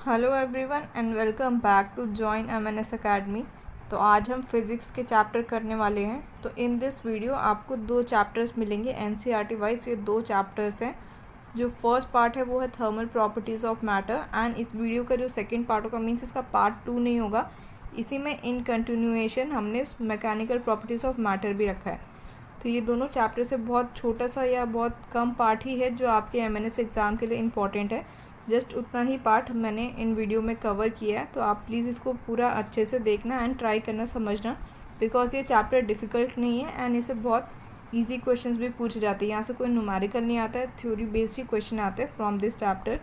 Hello everyone and welcome back to join MNS academy. तो आज हम फिज़िक्स के चैप्टर करने वाले हैं। तो इन दिस वीडियो आपको दो चैप्टर्स मिलेंगे एनसीईआरटी वाइज। ये दो चैप्टर्स हैं। जो फर्स्ट पार्ट है वो है thermal properties of matter, and इस वीडियो का जो सेकंड पार्ट होगा मीन्स इसका पार्ट 2 नहीं होगा, इसी में इन कंटिन्यूएशन हमने मैकेनिकल प्रॉपर्टीज़ ऑफ मैटर भी रखा है। तो ये दोनों चैप्टर से बहुत छोटा सा या बहुत कम पार्ट ही है जो आपके एमएनएस एग्ज़ाम के लिए इम्पॉर्टेंट है। जस्ट उतना ही पार्ट मैंने इन वीडियो में कवर किया है, तो आप प्लीज़ इसको पूरा अच्छे से देखना एंड ट्राई करना समझना, बिकॉज ये चैप्टर डिफ़िकल्ट नहीं है एंड इसे बहुत इजी क्वेश्चंस भी पूछे जाते हैं। यहाँ से कोई न्यूमेरिकल नहीं आता है, थ्योरी बेस्ड ही क्वेश्चन आते हैं from this chapter.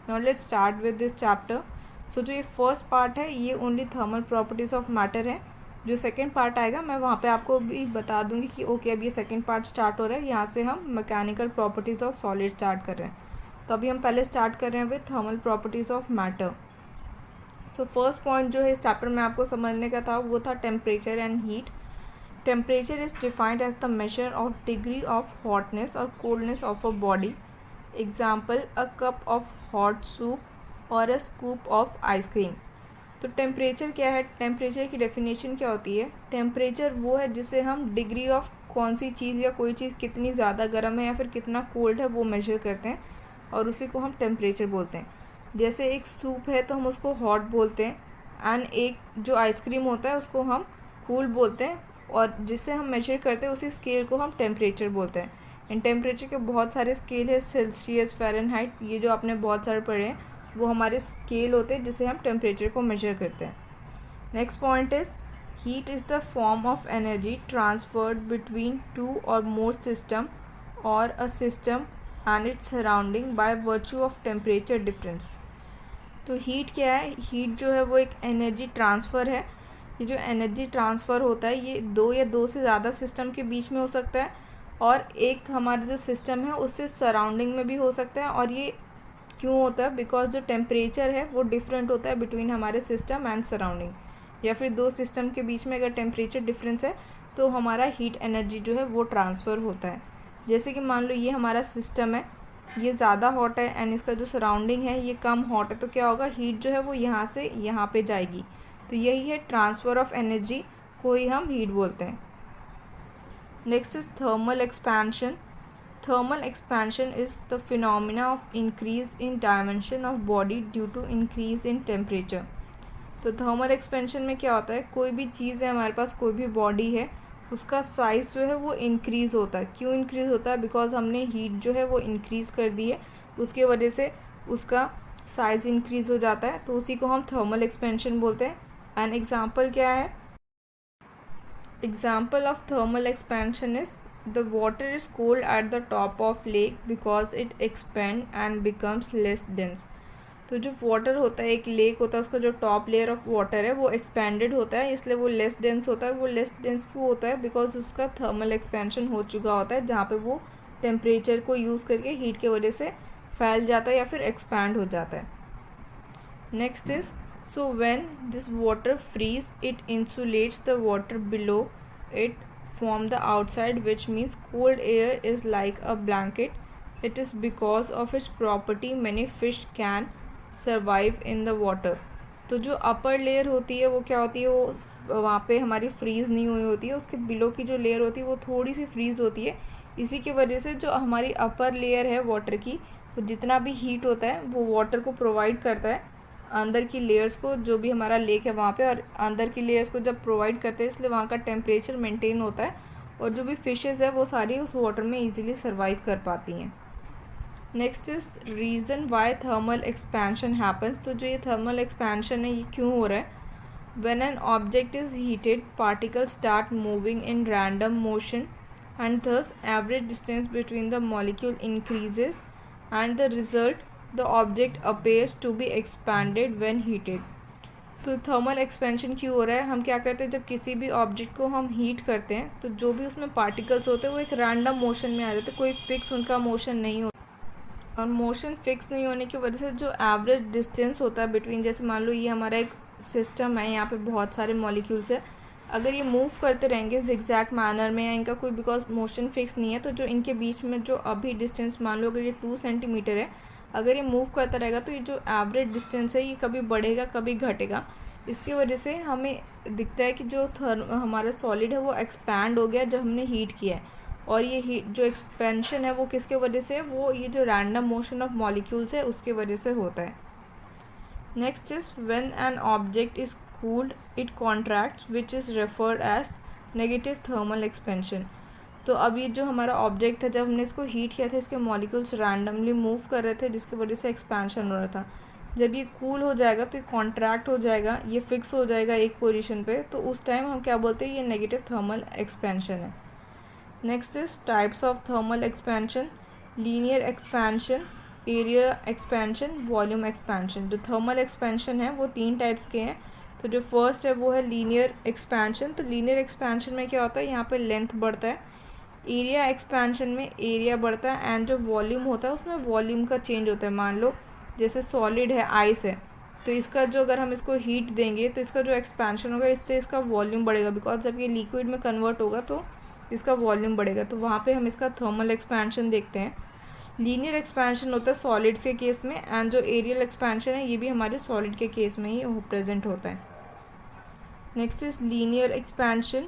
Now let's start with this chapter. So जो ये फर्स्ट पार्ट है ये only thermal properties of matter है। जो सेकंड पार्ट आएगा मैं वहाँ पे आपको भी बता दूंगी कि ओके अब ये सेकंड पार्ट स्टार्ट हो रहा है, यहाँ से हम mechanical properties of solid start कर रहे हैं। तो अभी हम पहले स्टार्ट कर रहे हैं with thermal properties of matter. So first point जो है इस चैप्टर में आपको समझने का था वो था temperature and heat. Temperature is defined as the measure of degree of hotness और coldness of a body. Example a cup of hot soup और अ स्कूप ऑफ आइसक्रीम। तो टेम्परेचर क्या है? टेम्परेचर की डेफिनेशन क्या होती है? टेम्परेचर वो है जिसे हम डिग्री ऑफ कौन सी चीज़ या कोई चीज़ कितनी ज़्यादा गर्म है या फिर कितना कोल्ड है वो मेजर करते हैं और उसी को हम टेम्परेचर बोलते हैं। जैसे एक सूप है तो हम उसको हॉट बोलते हैं, एंड एक जो आइसक्रीम होता है उसको हम कूल बोलते हैं, और जिससे हम मेजर करते हैं उसी स्केल को हम टेम्परेचर बोलते हैं। इन टेम्परेचर के बहुत सारे स्केल है, सेल्सियस, फ़ारेनहाइट, ये जो आपने बहुत सारे पढ़े हैं वो हमारे स्केल होते हैं जिससे हम टेम्परेचर को मेजर करते हैं। Next point is heat is the form of energy transferred between two और मोर सिस्टम और a system and its surrounding bye virtue of temperature difference. तो हीट क्या है? हीट जो है वो एक एनर्जी ट्रांसफ़र है। ये जो एनर्जी ट्रांसफ़र होता है ये दो या दो से ज़्यादा सिस्टम के बीच में हो सकता है, और एक हमारा जो सिस्टम है उससे सराउंडिंग में भी हो सकता है। और ये क्यों होता है? बिकॉज जो टेम्परेचर है वो डिफरेंट होता है बिटवीन हमारे सिस्टम एंड सराउंडिंग, या फिर दो सिस्टम के बीच में अगर टेम्परेचर डिफरेंस है तो हमारा हीट एनर्जी जो है वो ट्रांसफ़र होता है। जैसे कि मान लो ये हमारा सिस्टम है, ये ज़्यादा हॉट है एंड इसका जो सराउंडिंग है ये कम हॉट है, तो क्या होगा? हीट जो है वो यहाँ से यहाँ पे जाएगी। तो यही है ट्रांसफ़र ऑफ एनर्जी, को ही हम हीट बोलते हैं। Next is thermal expansion. Thermal expansion is the phenomena of increase in dimension of body due to increase in temperature. तो थर्मल एक्सपेंशन में क्या होता है? कोई भी चीज़ है हमारे पास, कोई भी बॉडी है, उसका साइज़ जो है वो इंक्रीज़ होता है। क्यों इंक्रीज़ होता है? बिकॉज हमने हीट जो है वो इंक्रीज़ कर दी है, उसके वजह से उसका साइज़ इंक्रीज़ हो जाता है, तो उसी को हम थर्मल एक्सपेंशन बोलते हैं। एन एग्ज़ाम्पल क्या है? Example of thermal expansion is the water is cold at the top of lake because it expand and becomes less dense. तो जो वाटर होता है, एक लेक होता है, उसका जो टॉप लेयर ऑफ वाटर है वो एक्सपेंडेड होता है, इसलिए वो लेस डेंस होता है। वो लेस डेंस क्यों होता है? बिकॉज उसका थर्मल एक्सपेंशन हो चुका होता है, जहाँ पे वो टेम्परेचर को यूज़ करके हीट के वजह से फैल जाता है या फिर एक्सपैंड हो जाता है। Next is so when this water freeze it insulates the water below it from the outside, which means cold air is like a blanket. It is because of its property many fish can survive in the water. तो जो upper layer होती है वो क्या होती है? वो वहाँ पे हमारी फ्रीज़ नहीं हुई होती है, उसके बिलो की जो लेयर होती है वो थोड़ी सी फ्रीज़ होती है। इसी की वजह से जो हमारी अपर लेयर है वाटर की, वो जितना भी हीट होता है वो वाटर को प्रोवाइड करता है अंदर की लेयर्स को, जो भी हमारा लेक है वहाँ पे, और अंदर की लेयर्स को जब प्रोवाइड करते हैं इसलिए वहाँ का टेम्परेचर मेंटेन होता है, और जो भी फिशेज़ है वो सारी उस वाटर में इजीली सर्वाइव कर पाती हैं। Next is reason why thermal expansion happens. तो जो ये थर्मल एक्सपेंशन है ये क्यों हो रहा है? When an object is heated particle start moving in random motion and thus average distance between the molecule increases and the result the object appears to be expanded when heated. तो thermal expansion क्यों हो रहा है? हम क्या करते हैं, जब किसी भी ऑब्जेक्ट को हम हीट करते हैं तो जो भी उसमें पार्टिकल्स होते हैं वो एक रैंडम मोशन में आ जाते हैं, कोई फिक्स उनका मोशन नहीं होता। और मोशन फिक्स नहीं होने की वजह से जो एवरेज डिस्टेंस होता है बिटवीन, जैसे मान लो ये हमारा एक सिस्टम है, यहाँ पे बहुत सारे मॉलिक्यूल्स है, अगर ये मूव करते रहेंगे जिगजैग मैनर में या इनका कोई बिकॉज मोशन फिक्स नहीं है, तो जो इनके बीच में जो अभी डिस्टेंस मान लो अगर ये 2 सेंटीमीटर है, अगर ये मूव करता रहेगा तो ये जो एवरेज डिस्टेंस है ये कभी बढ़ेगा कभी घटेगा। इसकी वजह से हमें दिखता है कि जो हमारा सॉलिड है वो एक्सपैंड हो गया जब हमने हीट किया है, और ये हीट जो एक्सपेंशन है वो किसके वजह से, वो ये जो रैंडम मोशन ऑफ मॉलिक्यूल्स है उसके वजह से होता है। Next is when an object is cooled it contracts which is referred as negative thermal expansion. तो अब ये जो हमारा ऑब्जेक्ट था, जब हमने इसको हीट किया था, इसके मॉलिक्यूल्स रैंडमली मूव कर रहे थे जिसकी वजह से एक्सपेंशन हो रहा था। जब ये कूल हो जाएगा तो ये कॉन्ट्रैक्ट हो जाएगा, ये फिक्स हो जाएगा एक पोजीशन पे, तो उस टाइम हम क्या बोलते हैं, ये नेगेटिव थर्मल एक्सपेंशन है। Next is types of thermal expansion, linear expansion, area expansion, volume expansion. जो थर्मल एक्सपेंशन है वो 3 टाइप्स के हैं। तो जो फर्स्ट है वो है लीनियर एक्सपेंशन। तो लीनियर एक्सपेंशन में क्या होता है, यहाँ पे लेंथ बढ़ता है। एरिया एक्सपेंशन में एरिया बढ़ता है, एंड जो वॉल्यूम होता है उसमें वॉल्यूम का चेंज होता है। मान लो जैसे सॉलिड है, आइस है, तो इसका जो अगर हम इसको हीट देंगे तो इसका जो एक्सपेंशन होगा इससे इसका वॉल्यूम बढ़ेगा, बिकॉज जब ये लिक्विड में कन्वर्ट होगा तो इसका वॉल्यूम बढ़ेगा, तो वहाँ पे हम इसका थर्मल एक्सपेंशन देखते हैं। लीनियर एक्सपेंशन होता है सॉलिड्स के केस में, एंड जो एरियल एक्सपेंशन है ये भी हमारे सॉलिड के केस में ही प्रेजेंट होता है। Next is linear expansion.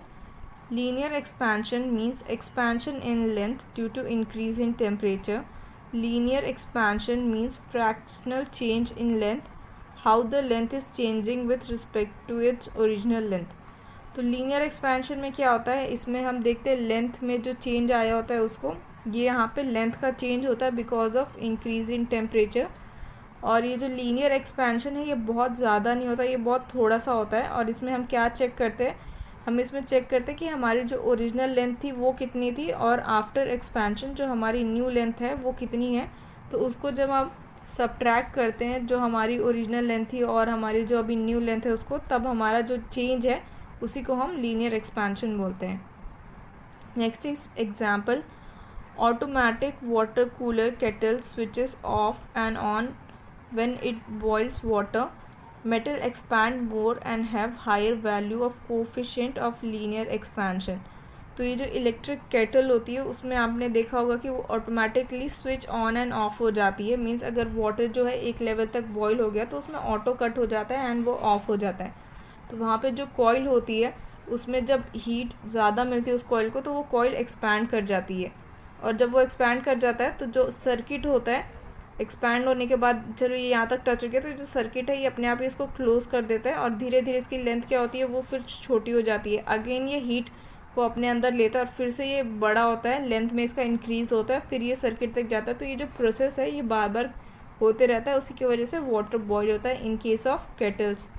Linear expansion means expansion in length due to increase in temperature. Linear expansion means fractional change in length, how the length is changing with respect to its original length. तो linear expansion में क्या होता है, इसमें हम देखते हैं length में जो चेंज आया होता है उसको, ये यहाँ पे लेंथ का चेंज होता है because of increase in temperature. और ये जो लीनियर एक्सपेंशन है ये बहुत ज़्यादा नहीं होता, ये बहुत थोड़ा सा होता है। और इसमें हम क्या चेक करते हैं, हम इसमें चेक करते हैं कि हमारी जो ओरिजिनल लेंथ थी वो कितनी थी, और आफ्टर एक्सपेंशन जो हमारी न्यू लेंथ है वो कितनी है। तो उसको जब हम सब्ट्रैक्ट करते हैं जो हमारी ओरिजिनल लेंथ थी और हमारी जो अभी न्यू लेंथ है उसको, तब हमारा जो चेंज है उसी को हम लीनियर एक्सपेंशन बोलते हैं। Next is example, automatic water cooler kettle switches off and on when it boils water, metal expand more and have higher value of coefficient of linear expansion। तो ये जो इलेक्ट्रिक केटल होती है उसमें आपने देखा होगा कि वो automatically switch on end of हो जाती है। मींस अगर वाटर जो है एक लेवल तक बॉईल हो गया तो उसमें ऑटो कट हो जाता है एंड वो ऑफ हो जाता है। तो वहाँ पे जो कॉइल होती है उसमें जब हीट ज़्यादा मिलती है उस कॉइल को तो वो कॉइल एक्सपैंड कर जाती है, और जब वो एक्सपैंड कर जाता है तो जो सर्किट होता है एक्सपैंड होने के बाद, चलो ये यहाँ तक टच हो गया, तो जो सर्किट है ये अपने आप ही इसको क्लोज़ कर देता है और धीरे धीरे इसकी लेंथ क्या होती है वो फिर छोटी हो जाती है। अगेन ये हीट को अपने अंदर लेता है और फिर से ये बड़ा होता है, लेंथ में इसका इंक्रीज़ होता है, फिर ये सर्किट तक जाता है। तो ये जो प्रोसेस है ये बार बार होते रहता है, उसी की वजह से वाटर बॉयल होता है इन केस ऑफ केटल्स।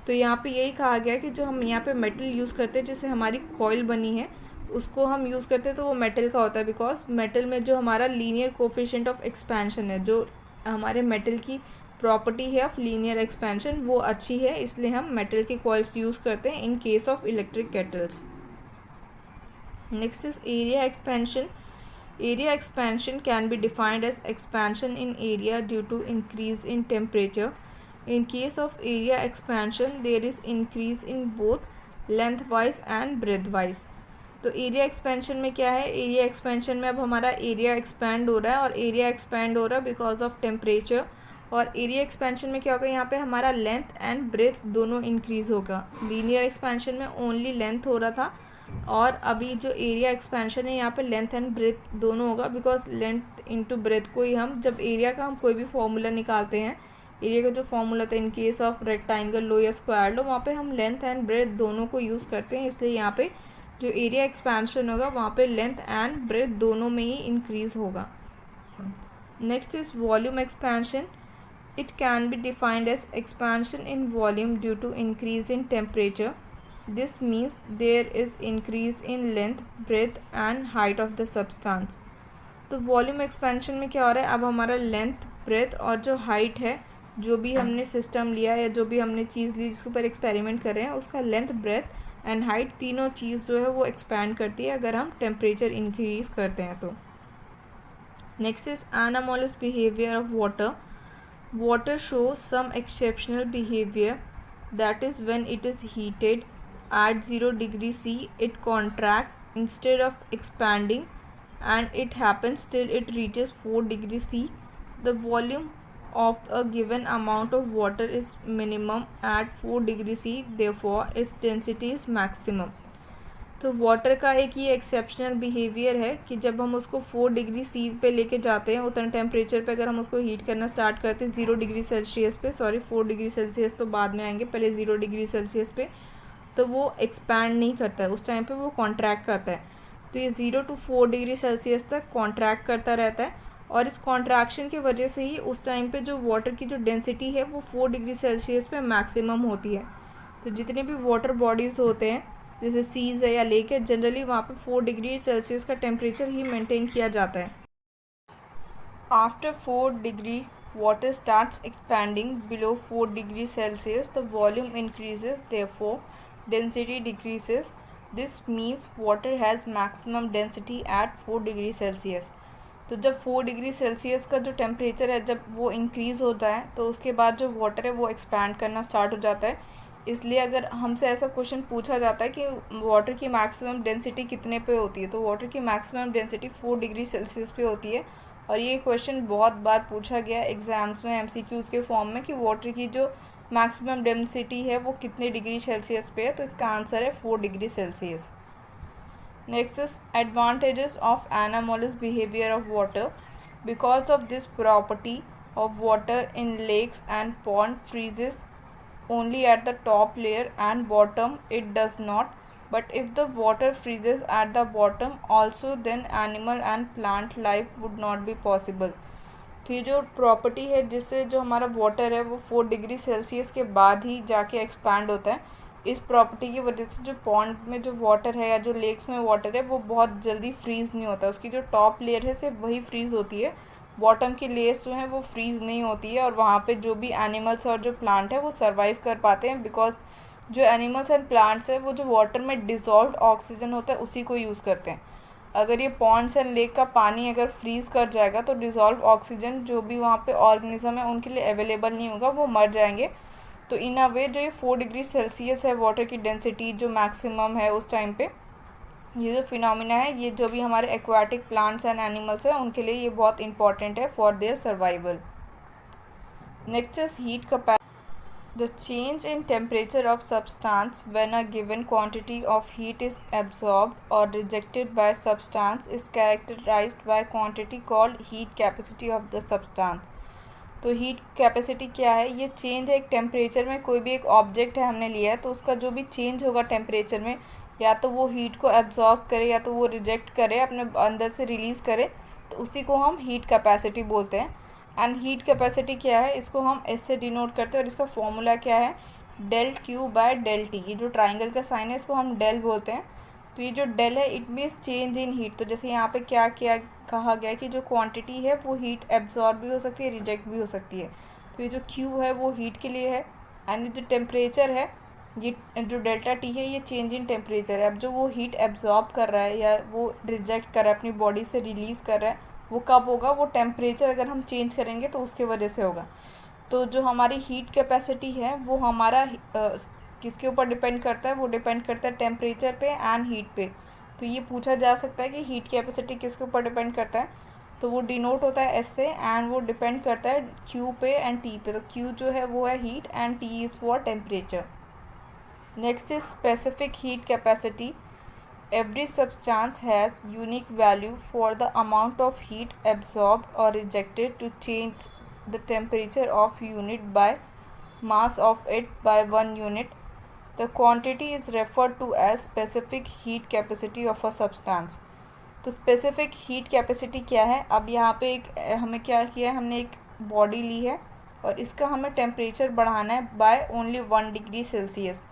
तो यहाँ पे यही कहा गया कि जो हम यहाँ पे मेटल यूज़ करते हैं, जिससे हमारी कॉइल बनी है, उसको हम यूज़ करते हैं तो वो मेटल का होता है, बिकॉज मेटल में जो हमारा लीनियर कोफिशिएंट ऑफ एक्सपेंशन है, जो हमारे मेटल की प्रॉपर्टी है ऑफ लीनियर एक्सपेंशन, वो अच्छी है, इसलिए हम मेटल के कॉइल्स यूज़ करते हैं in case of electric kettles. Next is area expansion. Area expansion can be defined as expansion in area due to increase in temperature. In case of area expansion, there is increase in both lengthwise and breadthwise. तो area expansion में क्या है, area expansion में अब हमारा area expand हो रहा है, और एरिया एक्सपैंड हो रहा है बिकॉज ऑफ टेम्परेचर। और एरिया एक्सपेंशन में क्या होगा, यहाँ पे हमारा लेंथ एंड ब्रेथ दोनों इंक्रीज़ होगा। लीनियर एक्सपेंशन में ओनली लेंथ हो रहा था, और अभी जो एरिया एक्सपेंशन है यहाँ पे लेंथ एंड ब्रेथ दोनों होगा, बिकॉज लेंथ इंटू ब्रेथ को ही हम, जब एरिया का हम कोई भी फॉर्मूला निकालते हैं, एरिया का जो फॉर्मूला था इन केस ऑफ रेक्टेंगल लो या स्क्वायर लो, वहाँ पे हम लेंथ एंड ब्रेथ दोनों को यूज़ करते हैं। इसलिए यहाँ पे जो एरिया एक्सपेंशन होगा वहाँ पे लेंथ एंड ब्रेथ दोनों में ही इंक्रीज़ होगा। Next is volume expansion. It can be defined as expansion in volume due to increase in temperature. This means there is increase in length, breadth and height of the substance। तो volume expansion में क्या हो रहा है, अब हमारा length, breath और जो हाइट है, जो भी हमने सिस्टम लिया या जो भी हमने चीज़ ली जिसके ऊपर एक्सपेरिमेंट कर रहे हैं, उसका लेंथ, ब्रेथ एंड हाइट तीनों चीज़ जो है वो एक्सपैंड करती है अगर हम टेम्परेचर इंक्रीज़ करते हैं तो। Next is anomalous behaviour of water. Water show some exceptional behaviour, that is when it is heated at 0 degree C it contracts instead of expanding, and it happens till it reaches 4 degree C The volume of a given amount of water is minimum at 4 degree C, therefore its density is maximum. तो water का एक ये exceptional behaviour है कि जब हम उसको 4 degree C पे लेके जाते हैं, उतना टेम्परेचर पे अगर हम उसको हीट करना स्टार्ट करते हैं 0 डिग्री सेल्सियस पे, 4 डिग्री सेल्सियस तो बाद में आएंगे, पहले 0 डिग्री सेल्सियस पे, तो वो एक्सपैंड नहीं करता है, उस टाइम पे वो कॉन्ट्रैक्ट करता है। तो ये 0 to 4 डिग्री सेल्सियस तक कॉन्ट्रैक्ट करता रहता है, और इस कॉन्ट्रैक्शन की वजह से ही उस टाइम पे जो वाटर की जो डेंसिटी है वो 4 डिग्री सेल्सियस पे मैक्सिमम होती है। तो जितने भी वाटर बॉडीज़ होते हैं, जैसे सीज है या लेक है, जनरली वहाँ पे 4 डिग्री सेल्सियस का टेम्परेचर ही मेंटेन किया जाता है। After 4 degree water starts expanding below 4 degree Celsius, the volume increases, therefore density decreases. This means water has maximum density at 4 degree Celsius. तो जब 4 डिग्री सेल्सियस का जो टेम्परेचर है जब वो इंक्रीज़ होता है, तो उसके बाद जो वाटर है वो एक्सपैंड करना स्टार्ट हो जाता है। इसलिए अगर हमसे ऐसा क्वेश्चन पूछा जाता है कि वाटर की मैक्सिमम डेंसिटी कितने पे होती है, तो वाटर की मैक्सिमम डेंसिटी 4 डिग्री सेल्सियस पे होती है। और ये क्वेश्चन बहुत बार पूछा गया एग्ज़ाम्स में MCQs के फॉर्म में कि वाटर की जो मैक्सिमम डेंसिटी है वो कितने डिग्री सेल्सियस पे है, तो इसका आंसर है 4 degree Celsius. Next is advantages of anomalous behavior of water. Because of this property of water in lakes and pond freezes only at the top layer and bottom it does not. But if the water freezes at the bottom also, then animal and plant life would not be possible. तो ये जो property है जिससे जो हमारा water है वो 4 degree Celsius के बाद ही जाके एक्सपैंड होता है, इस प्रॉपर्टी की वजह से जो पॉन्ड में जो वाटर है या जो लेक्स में वाटर है वो बहुत जल्दी फ्रीज़ नहीं होता। उसकी जो टॉप लेयर है सिर्फ वही फ्रीज़ होती है, बॉटम की लेयर्स जो हैं वो फ्रीज़ नहीं होती है, और वहाँ पे जो भी एनिमल्स और जो प्लांट है वो सर्वाइव कर पाते हैं, बिकॉज जो एनिमल्स एंड प्लांट्स है वो जो वाटर में डिज़ोल्व ऑक्सीजन होता है उसी को यूज़ करते हैं। अगर ये पॉन्ड्स एंड लेक का पानी अगर फ्रीज़ कर जाएगा तो डिज़ोल्व ऑक्सीजन जो भी वहाँ पे ऑर्गेनिज्म है उनके लिए अवेलेबल नहीं होगा, वो मर जाएंगे। तो इन अ वे जो ये 4 डिग्री सेल्सियस है वाटर की डेंसिटी जो मैक्सिमम है उस टाइम पे, ये जो फिनोमिना है ये जो भी हमारे एक्वाटिक प्लांट्स एंड एनिमल्स हैं उनके लिए ये बहुत इंपॉर्टेंट है for their survival. Next is heat capacity. The change in temperature of substance when a given quantity of heat is absorbed or rejected by substance is characterized by quantity called heat capacity of the substance. तो heat capacity क्या है? ये change है एक temperature में, कोई भी एक ऑब्जेक्ट है हमने लिया है तो उसका जो भी चेंज होगा टेम्परेचर में, या तो वो हीट को एब्जॉर्ब करे या तो वो रिजेक्ट करे, अपने अंदर से रिलीज़ करे, तो उसी को हम हीट कैपेसिटी बोलते हैं। एंड हीट कैपेसिटी क्या है, इसको हम एस से डिनोट करते हैं और इसका फॉर्मूला क्या है, del Q by del T. ये जो ट्राइंगल का साइन है इसको हम डेल बोलते हैं। तो ये जो डेल है it means change in heat. तो जैसे यहाँ पे क्या क्या कहा गया कि जो क्वांटिटी है वो हीट एब्जॉर्ब भी हो सकती है, रिजेक्ट भी हो सकती है। तो ये जो क्यू है वो हीट के लिए है, एंड ये जो टेम्परेचर है, ये जो डेल्टा टी है ये चेंज इन टेम्परेचर है। अब जो वो हीट एब्जॉर्ब कर रहा है या वो रिजेक्ट कर रहा है, अपनी बॉडी से रिलीज़ कर रहा है, वो कब होगा, वो टेम्परेचर अगर हम चेंज करेंगे तो उसके वजह से होगा। तो जो हमारी हीट कैपेसिटी है वो हमारा किसके ऊपर डिपेंड करता है, वो डिपेंड करता है टेम्परेचर पे एंड हीट पे। तो ये पूछा जा सकता है कि हीट कैपेसिटी किसके ऊपर डिपेंड करता है, तो वो डिनोट होता है एस से, एंड वो डिपेंड करता है क्यू पे एंड टी पे। तो क्यू जो है वो है heat and T is for temperature. Next is specific heat capacity. Every substance has unique value for the amount of heat absorbed or rejected to change the temperature of unit by mass of it by 1 unit. The quantity is referred to as specific heat capacity of a substance. तो specific heat capacity क्या है? अब यहाँ पे एक हमें क्या किया है, हमने एक बॉडी ली है और इसका हमें टेम्परेचर बढ़ाना है बाय ओनली 1 डिग्री सेल्सियस।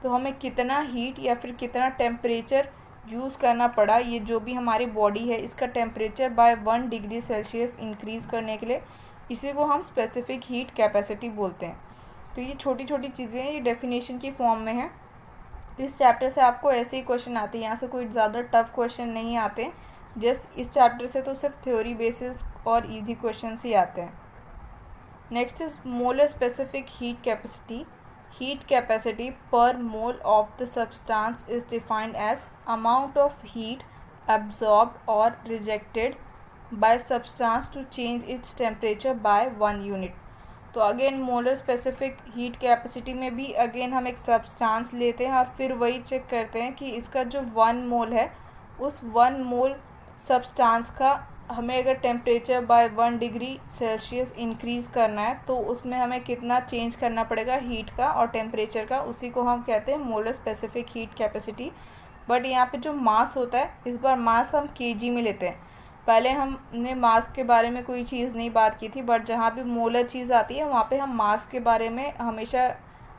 तो हमें कितना हीट या फिर कितना टेम्परेचर यूज़ करना पड़ा, ये जो भी हमारी बॉडी है इसका temperature by 1 degree Celsius increase करने के लिए, इसी को हम स्पेसिफिक हीट कैपेसिटी बोलते हैं। तो ये छोटी छोटी चीज़ें हैं, ये डेफिनेशन की फॉर्म में है। इस चैप्टर से आपको ऐसे ही क्वेश्चन आते हैं, यहाँ से कोई ज़्यादा टफ क्वेश्चन नहीं आते। जस्ट इस चैप्टर से तो सिर्फ थ्योरी बेसिस और ईजी क्वेश्चन ही आते हैं। Next is molar specific heat capacity. Heat capacity per mole of the substance is defined as amount of heat absorbed or rejected by substance to change its temperature by 1 unit। तो again molar specific heat capacity में भी again हम एक substance लेते हैं और फिर वही चेक करते हैं कि इसका जो 1 मोल है उस 1 मोल सब्सटेंस का हमें अगर temperature by 1 degree Celsius increase करना है तो उसमें हमें कितना चेंज करना पड़ेगा हीट का और टेम्परेचर का, उसी को हम कहते हैं molar specific heat capacity. But यहाँ पे जो मास होता है, इस बार मास हम केजी में लेते हैं। पहले हमने मास के बारे में कोई चीज़ नहीं बात की थी, बट जहाँ भी मोलर चीज़ आती है वहाँ पे हम मास के बारे में हमेशा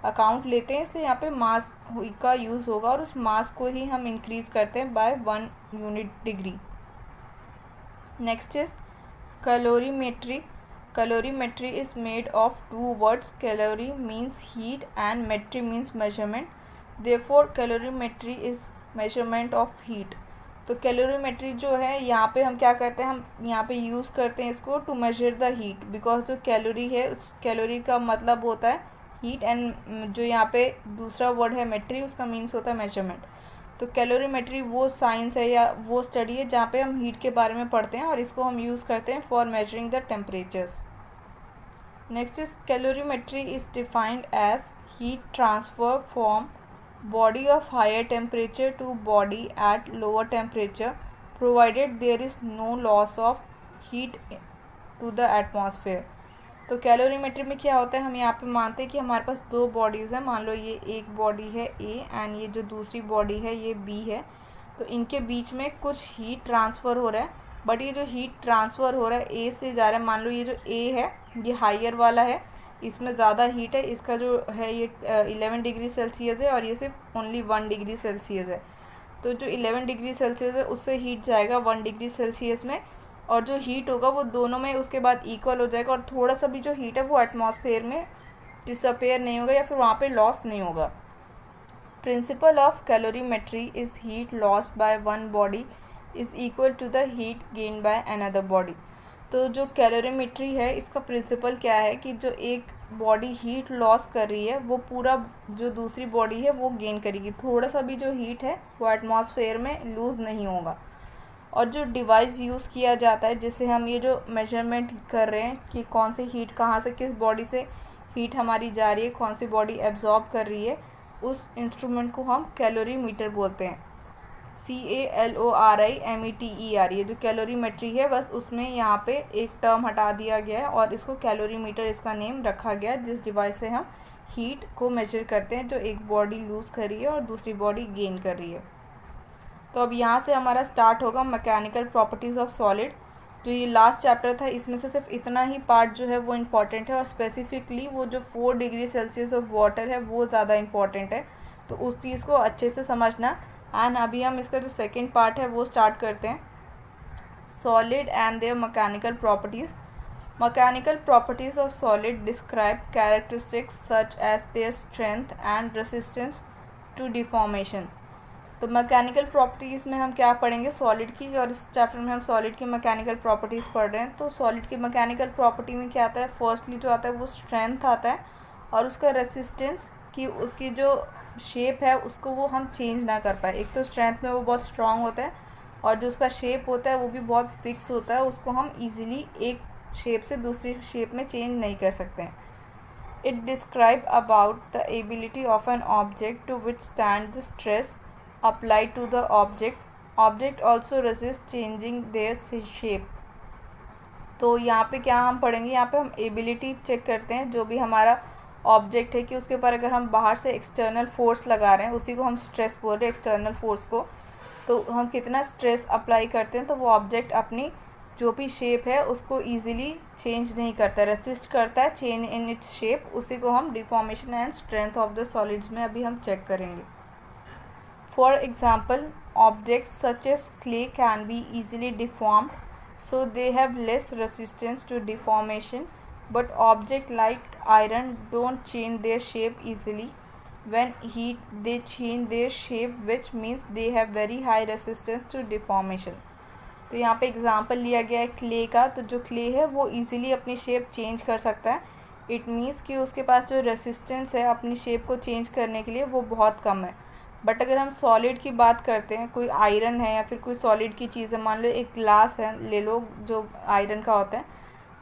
अकाउंट लेते हैं, इसलिए यहाँ पे मास का यूज़ होगा और उस मास को ही हम इंक्रीज़ करते हैं by 1 unit degree. Next is calorimetry. Calorimetry is made of 2 words. Calorie means heat and metry means measurement, therefore calorimetry is measurement of heat. तो कैलोरीमेट्री जो है यहाँ पे हम क्या करते हैं, हम यहाँ पे यूज़ करते हैं इसको to measure the heat, because जो कैलोरी है उस कैलोरी का मतलब होता है हीट एंड जो यहाँ पे दूसरा वर्ड है मेट्री, उसका मीन्स होता है मेजरमेंट। तो कैलोरीमेट्री वो साइंस है या वो स्टडी है जहाँ पे हम हीट के बारे में पढ़ते हैं और इसको हम यूज़ करते हैं for measuring the temperatures. Next is calorimetry is defined as heat transfer from body of higher temperature to body at lower temperature provided there is no loss of heat to the atmosphere। तो calorimetry में क्या होता है, हम यहाँ पे मानते हैं कि हमारे पास 2 बॉडीज़ हैं। मान लो ये एक बॉडी है A एंड ये जो दूसरी बॉडी है ये B है। तो इनके बीच में कुछ हीट ट्रांसफ़र हो रहा है, बट ये जो हीट ट्रांसफ़र हो रहा है A से जा रहा है। मान लो ये जो A है ये हायर वाला है, इसमें ज़्यादा हीट है, इसका जो है ये 11 डिग्री सेल्सियस है और ये सिर्फ ओनली 1 डिग्री सेल्सियस है। तो जो 11 डिग्री सेल्सियस है उससे हीट जाएगा 1 डिग्री सेल्सियस में, और जो हीट होगा वो दोनों में उसके बाद इक्वल हो जाएगा, और थोड़ा सा भी जो हीट है वो एटमॉस्फेयर में डिसअपेयर नहीं होगा या फिर वहाँ पे लॉस नहीं होगा। Principle of calorimetry is heat lost by one body is equal to the heat gain by another body. तो जो कैलोरीमेट्री है इसका प्रिंसिपल क्या है कि जो एक बॉडी हीट लॉस कर रही है वो पूरा जो दूसरी बॉडी है वो गेन करेगी, थोड़ा सा भी जो हीट है वो एटमॉस्फेयर में लूज़ नहीं होगा। और जो डिवाइस यूज़ किया जाता है जिससे हम ये जो मेजरमेंट कर रहे हैं कि कौन सी हीट कहाँ से किस बॉडी से हीट हमारी जा रही है, कौन सी बॉडी एब्जॉर्ब कर रही है, उस इंस्ट्रूमेंट को हम कैलोरीमीटर बोलते हैं। CALORIMETER। ये जो कैलोरीमेट्री है बस उसमें यहाँ पे एक टर्म हटा दिया गया है और इसको कैलोरीमीटर इसका नेम रखा गया है, जिस डिवाइस से हम हीट को मेजर करते हैं जो एक बॉडी लूज़ कर रही है और दूसरी बॉडी गेन कर रही है। तो अब यहाँ से हमारा स्टार्ट होगा मैकेनिकल प्रॉपर्टीज़ ऑफ सॉलिड। जो ये लास्ट चैप्टर था इसमें से सिर्फ इतना ही पार्ट जो है वो इम्पॉर्टेंट है, और स्पेसिफिकली वो जो 4 डिग्री सेल्सियस ऑफ वाटर है वो ज़्यादा इम्पॉर्टेंट है, तो उस चीज़ को अच्छे से समझना। एंड अभी हम इसका जो सेकेंड पार्ट है वो स्टार्ट करते हैं, solid and their mechanical properties. Mechanical properties of solid describe characteristics such as their strength and resistance to deformation. तो मैकेनिकल प्रॉपर्टीज़ में हम क्या पढ़ेंगे, सॉलिड की, और इस चैप्टर में हम सॉलिड की मैकेनिकल प्रॉपर्टीज़ पढ़ रहे हैं। तो सॉलिड की मैकेनिकल प्रॉपर्टी में क्या आता है, फर्स्टली जो आता है वो स्ट्रेंथ आता है, और उसका रेसिस्टेंस कि उसकी जो शेप है उसको वो हम चेंज ना कर पाए। एक तो स्ट्रेंथ में वो बहुत स्ट्रांग होता है, और जो उसका शेप होता है वो भी बहुत फिक्स होता है, उसको हम ईज़िली एक शेप से दूसरी शेप में चेंज नहीं कर सकते हैं। It describe about the ability of an object to withstand the stress applied to the object also resist changing their shape। तो यहाँ पे क्या हम पढ़ेंगे, यहाँ पे हम एबिलिटी चेक करते हैं जो भी हमारा ऑब्जेक्ट है कि उसके ऊपर अगर हम बाहर से एक्सटर्नल फोर्स लगा रहे हैं, उसी को हम स्ट्रेस बोल रहे हैं, एक्सटर्नल फोर्स को। तो हम कितना स्ट्रेस अप्लाई करते हैं तो वो ऑब्जेक्ट अपनी जो भी शेप है उसको ईजिली चेंज नहीं करता, रेसिस्ट करता है चेंज इन इट्स शेप। उसी को हम deformation and strength of the solids में अभी हम चेक करेंगे। For example, objects such as clay can be easily deformed, so they have less resistance to deformation, but objects like iron don't change their shape easily. When heat, they change their shape, which means they have very high resistance to deformation। तो यहाँ पे example लिया गया है clay का। तो जो clay है वो इजीली अपनी शेप चेंज कर सकता है। इट मीन्स कि उसके पास जो रेसिस्टेंस है अपनी शेप को चेंज करने के लिए वो बहुत कम है। बट अगर हम सॉलिड की बात करते हैं, कोई आयरन है या फिर कोई सॉलिड की चीज़ है, मान लो एक ग्लास है ले लो जो आयरन का होता है,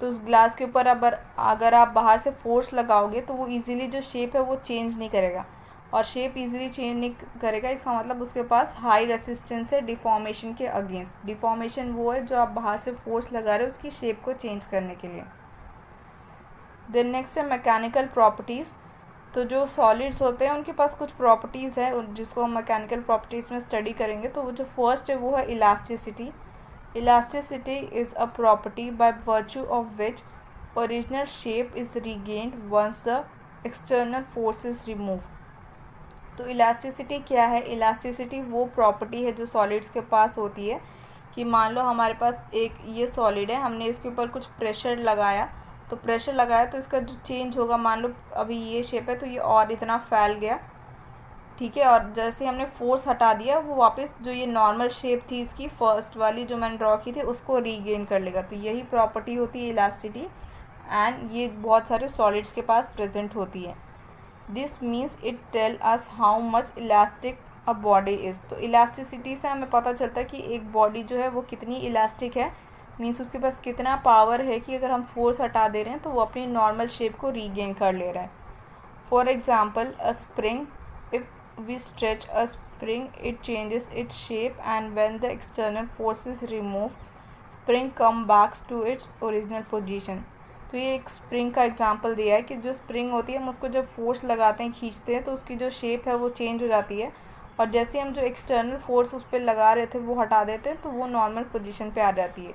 तो उस ग्लास के ऊपर अगर आप बाहर से फोर्स लगाओगे तो वो इजीली जो शेप है वो चेंज नहीं करेगा, और शेप इजीली चेंज नहीं करेगा इसका मतलब उसके पास हाई रेसिस्टेंस है डिफॉर्मेशन के अगेंस्ट। डिफॉर्मेशन वो है जो आप बाहर से फोर्स लगा रहे हो उसकी शेप को चेंज करने के लिए। देन नेक्स्ट है मैकेनिकल प्रॉपर्टीज़। तो जो सॉलिड्स होते हैं उनके पास कुछ प्रॉपर्टीज़ है जिसको हम मैकेनिकल प्रॉपर्टीज़ में स्टडी करेंगे। तो वो जो फर्स्ट है वो है elasticity. Elasticity is a property by virtue of which original shape is regained once the external force is remove. तो इलास्टिसिटी क्या है? इलास्टिसिटी वो प्रॉपर्टी है जो सॉलिड्स के पास होती है कि मान लो हमारे पास एक ये सॉलिड है, हमने इसके ऊपर कुछ प्रेशर लगाया, तो प्रेशर लगाया तो इसका जो चेंज होगा, मान लो अभी ये शेप है तो ये और इतना फैल गया, ठीक है, और जैसे हमने फोर्स हटा दिया वो वापस जो ये नॉर्मल शेप थी इसकी फर्स्ट वाली जो मैंने ड्रॉ की थी उसको रीगेन कर लेगा। तो यही प्रॉपर्टी होती है इलास्टिसिटी, एंड ये बहुत सारे सॉलिड्स के पास प्रेजेंट होती है। This means it tell us how much elastic a body is. तो इलास्टिसिटी से हमें पता चलता है कि एक बॉडी जो है वो कितनी इलास्टिक है, मीन्स उसके पास कितना पावर है कि अगर हम फोर्स हटा दे रहे हैं तो वो अपनी नॉर्मल शेप को रीगेन कर ले रहा है। For example a spring, if we stretch a spring it changes its shape and when the external force is remove spring come backs to its original position. तो ये एक स्प्रिंग का example दिया है कि जो स्प्रिंग होती है हम उसको जब फोर्स लगाते हैं, खींचते हैं, तो उसकी जो शेप है वो चेंज हो जाती है, और जैसे हम जो एक्सटर्नल फोर्स उस पर लगा रहे थे वो हटा देते हैं तो वो नॉर्मल पोजीशन पे आ जाती है।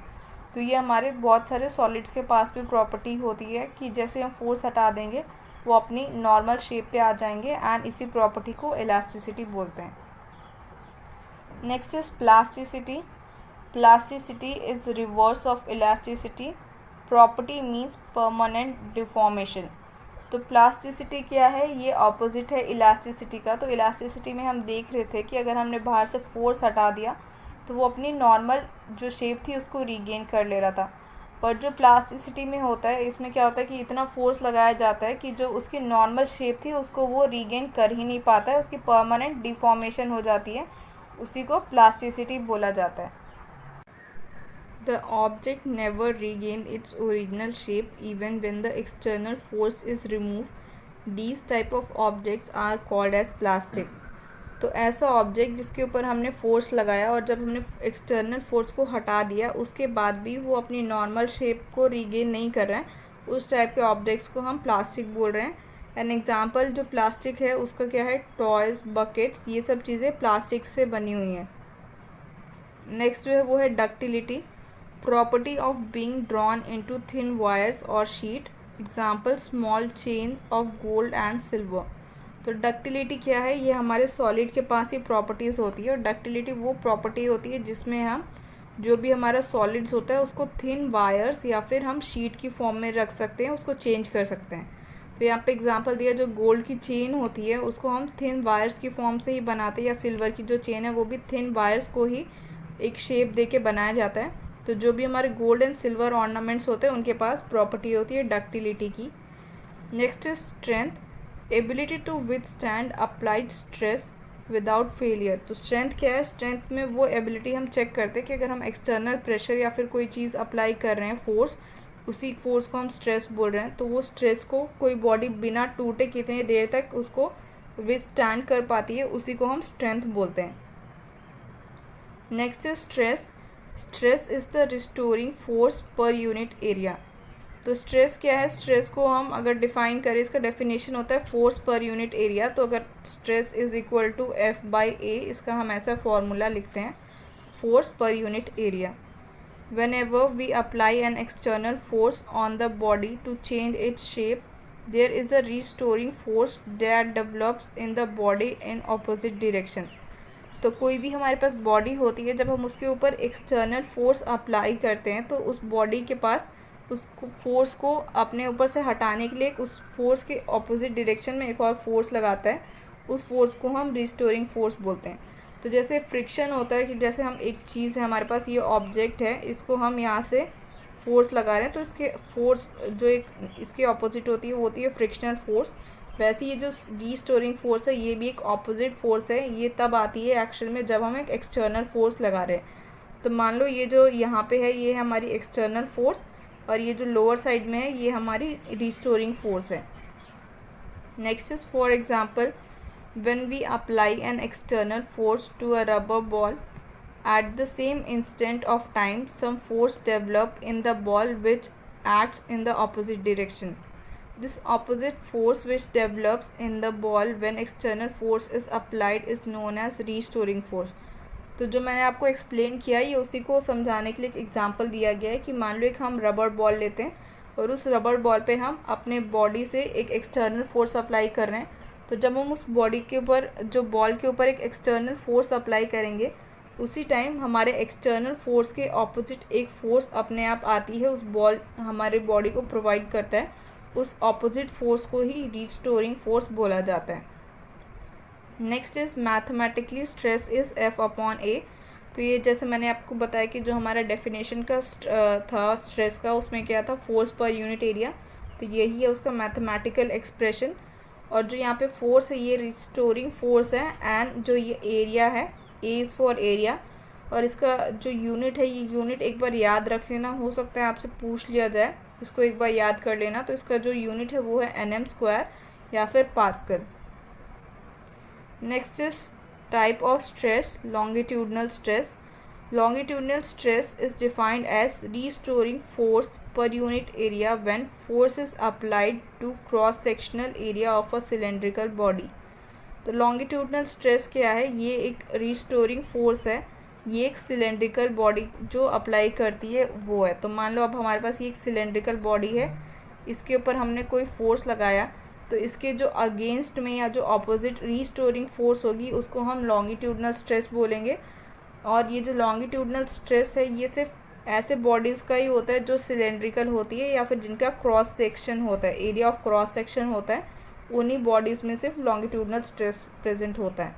तो ये हमारे बहुत सारे सॉलिड्स के पास भी प्रॉपर्टी होती है कि जैसे हम फोर्स हटा देंगे वो अपनी नॉर्मल शेप पे आ जाएंगे, एंड इसी प्रॉपर्टी को इलास्टिसिटी बोलते हैं। Next is plasticity. Plasticity is reverse of elasticity. Property means permanent deformation. तो प्लास्टिसिटी क्या है? ये ऑपोजिट है इलास्टिसिटी का। तो इलास्टिसिटी में हम देख रहे थे कि अगर हमने बाहर से फोर्स हटा दिया तो वो अपनी नॉर्मल जो शेप थी उसको रीगेन कर ले रहा था, पर जो प्लास्टिसिटी में होता है इसमें क्या होता है कि इतना फोर्स लगाया जाता है कि जो उसकी नॉर्मल शेप थी उसको वो रीगेन कर ही नहीं पाता है, उसकी परमानेंट डिफॉर्मेशन हो जाती है, उसी को प्लास्टिसिटी बोला जाता है। The object never regain its original shape even when the external force is removed. These type of objects are called as plastic. तो ऐसा ऑब्जेक्ट जिसके ऊपर हमने फोर्स लगाया और जब हमने एक्सटर्नल फोर्स को हटा दिया उसके बाद भी वो अपनी नॉर्मल शेप को रीगेन नहीं कर रहा है, उस टाइप के ऑब्जेक्ट्स को हम प्लास्टिक बोल रहे हैं। एन एग्जांपल जो प्लास्टिक है उसका क्या है? टॉयज़, बकेट्स, ये सब चीज़ें प्लास्टिक से बनी हुई हैं। नेक्स्ट जो है वो है ductility. Property of being drawn into thin wires or sheet. Example small chain of gold and silver. तो डक्टिलिटी क्या है? ये हमारे सॉलिड के पास ही प्रॉपर्टीज़ होती है, और डक्टिलिटी वो प्रॉपर्टी होती है जिसमें हम जो भी हमारा सॉलिड्स होता है उसको थिन वायर्स या फिर हम शीट की फॉर्म में रख सकते हैं, उसको चेंज कर सकते हैं। तो यहाँ पे एग्जांपल दिया, जो गोल्ड की चेन होती है उसको हम थिन वायर्स की फॉर्म से ही बनाते हैं, या सिल्वर की जो चेन है वो भी थिन वायर्स को ही एक शेप दे के बनाया जाता है। तो जो भी हमारे गोल्ड एंड सिल्वर ऑर्नामेंट्स होते हैं उनके पास प्रॉपर्टी होती है डक्टिलिटी की। Next is strength, ability to withstand applied stress without failure. तो स्ट्रेंथ क्या है? स्ट्रेंथ में वो एबिलिटी हम चेक करते हैं कि अगर हम एक्सटर्नल प्रेशर या फिर कोई चीज़ अप्लाई कर रहे हैं फोर्स, उसी फोर्स को हम स्ट्रेस बोल रहे हैं, तो वो स्ट्रेस को कोई बॉडी बिना टूटे कितनी देर तक उसको विथस्टैंड कर पाती है, उसी को हम स्ट्रेंथ बोलते हैं। Next is stress. Stress is the restoring force पर यूनिट एरिया। तो स्ट्रेस क्या है? स्ट्रेस को हम अगर डिफ़ाइन करें, इसका डेफिनेशन होता है फोर्स पर यूनिट एरिया। तो अगर stress is equal to F/A, इसका हम ऐसा फॉर्मूला लिखते हैं, फोर्स पर unit area. Whenever we apply an external force on the body to change its shape, there is a restoring force that develops in the body in opposite direction. तो कोई भी हमारे पास body होती है, जब हम उसके ऊपर एक्सटर्नल फोर्स अप्लाई करते हैं तो उस बॉडी के पास उस फोर्स को अपने ऊपर से हटाने के लिए उस फोर्स के ऑपोजिट डायरेक्शन में एक और फोर्स लगाता है, उस फोर्स को हम रिस्टोरिंग फोर्स बोलते हैं। तो जैसे फ्रिक्शन होता है कि जैसे हम एक चीज़ है, हमारे पास ये ऑब्जेक्ट है, इसको हम यहाँ से फोर्स लगा रहे हैं तो इसके फोर्स जो एक इसके ऑपोजिट होती है वो होती है फ्रिक्शनल फोर्स, वैसे ये जो रीस्टोरिंग फोर्स है ये भी एक ऑपोजिट फोर्स है। ये तब आती है एक्शन में जब हम एक एक्सटर्नल फोर्स लगा रहे हैं। तो मान लो ये जो यहाँ पे है ये है हमारी एक्सटर्नल फोर्स, और ये जो लोअर साइड में है ये हमारी रीस्टोरिंग फोर्स है। Next is for example when we apply an external force to a rubber ball, at the same instant of time some force develop in the ball which acts in the opposite direction. This opposite force which develops in the ball when external force is applied is known as restoring force. तो जो मैंने आपको explain किया ये उसी को समझाने के लिए एक एग्जांपल दिया गया है कि मान लो एक हम रबर बॉल लेते हैं और उस रबर बॉल पे हम अपने बॉडी से एक एक्सटर्नल फोर्स अप्लाई कर रहे हैं। तो जब हम उस बॉडी के ऊपर जो बॉल के ऊपर एक एक्सटर्नल फोर्स अप्लाई करेंगे उसी टाइम हमारे एक्सटर्नल फोर्स के ऑपोजिट एक फोर्स अपने आप आती है, उस बॉल हमारे बॉडी को प्रोवाइड करता है। उस ऑपोजिट फोर्स को ही रीस्टोरिंग फोर्स बोला जाता है। Next is mathematically stress is F upon A। तो ये जैसे मैंने आपको बताया कि जो हमारा डेफिनेशन का था स्ट्रेस का, उसमें क्या था, फोर्स पर यूनिट एरिया। तो यही है उसका मैथमेटिकल एक्सप्रेशन। और जो यहाँ पे फोर्स है ये रिस्टोरिंग फोर्स है, एंड जो ये एरिया है A इज़ फॉर एरिया। और इसका जो यूनिट है ये यूनिट एक बार याद रख लेना, हो सकता है आपसे पूछ लिया जाए, इसको एक बार याद कर लेना। तो इसका जो यूनिट है वो है nm² या फिर pascal. Next is type of stress, longitudinal stress. Longitudinal stress is defined as restoring force per unit area when force is applied to cross-sectional area of a cylindrical body. तो longitudinal stress क्या है, ये एक restoring force है, ये एक cylindrical body जो apply करती है वो है। तो मान लो अब हमारे पास ये एक cylindrical body है, इसके ऊपर हमने कोई फोर्स लगाया तो इसके जो अगेंस्ट में या जो ऑपोजिट रीस्टोरिंग फोर्स होगी उसको हम लॉन्गिट्यूडनल स्ट्रेस बोलेंगे। और ये जो लॉन्गिट्यूडनल स्ट्रेस है ये सिर्फ ऐसे बॉडीज़ का ही होता है जो सिलेंड्रिकल होती है या फिर जिनका क्रॉस सेक्शन होता है, एरिया ऑफ क्रॉस सेक्शन होता है, उन्हीं बॉडीज़ में सिर्फ लॉन्गिट्यूडनल स्ट्रेस प्रेजेंट होता है।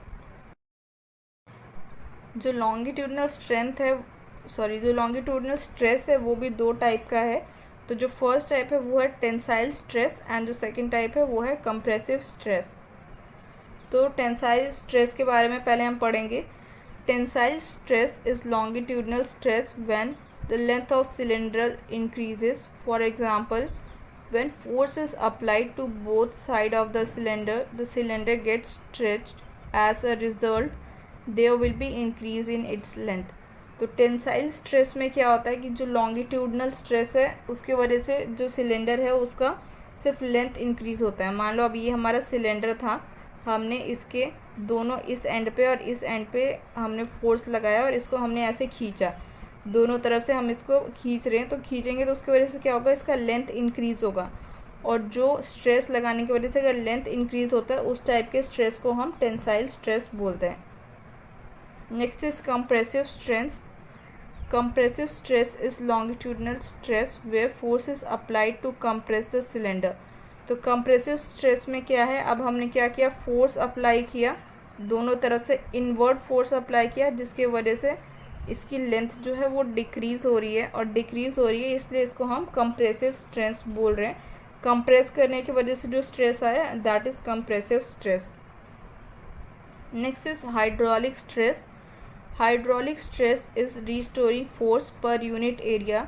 जो लॉन्गिट्यूडनल स्ट्रेस है वो भी दो टाइप का है। तो जो फर्स्ट टाइप है वो है टेंसाइल स्ट्रेस, एंड जो सेकेंड टाइप है वो है कंप्रेसिव स्ट्रेस। तो टेंसाइल स्ट्रेस के बारे में पहले हम पढ़ेंगे। Tensile stress is longitudinal stress when the length of cylinder increases. For example, when force is applied to both sides of the cylinder gets stretched. As a result, there will be increase in its length. तो tensile stress में क्या होता है कि जो longitudinal stress है उसके वजह से जो सिलेंडर है उसका सिर्फ लेंथ इंक्रीज़ होता है। मान लो अब ये हमारा सिलेंडर था, हमने इसके दोनों इस एंड पे और इस एंड पे हमने फोर्स लगाया और इसको हमने ऐसे खींचा, दोनों तरफ से हम इसको खींच रहे हैं। तो खींचेंगे तो उसकी वजह से क्या होगा, इसका लेंथ इंक्रीज़ होगा। और जो स्ट्रेस लगाने की वजह से अगर लेंथ इंक्रीज़ होता है उस टाइप के स्ट्रेस को हम टेंसाइल स्ट्रेस बोलते हैं। Next is compressive stress. Compressive stress is longitudinal stress where force is applied to compress the cylinder. तो कंप्रेसिव स्ट्रेस में क्या है, अब हमने क्या किया, फोर्स अप्लाई किया, दोनों तरफ से इनवर्ड फोर्स अप्लाई किया, जिसके वजह से इसकी लेंथ जो है वो डिक्रीज़ हो रही है, और डिक्रीज़ हो रही है इसलिए इसको हम कंप्रेसिव स्ट्रेस बोल रहे हैं। कंप्रेस करने की वजह से जो स्ट्रेस आया that is compressive stress. Next is hydraulic stress. Hydraulic stress is restoring force पर unit area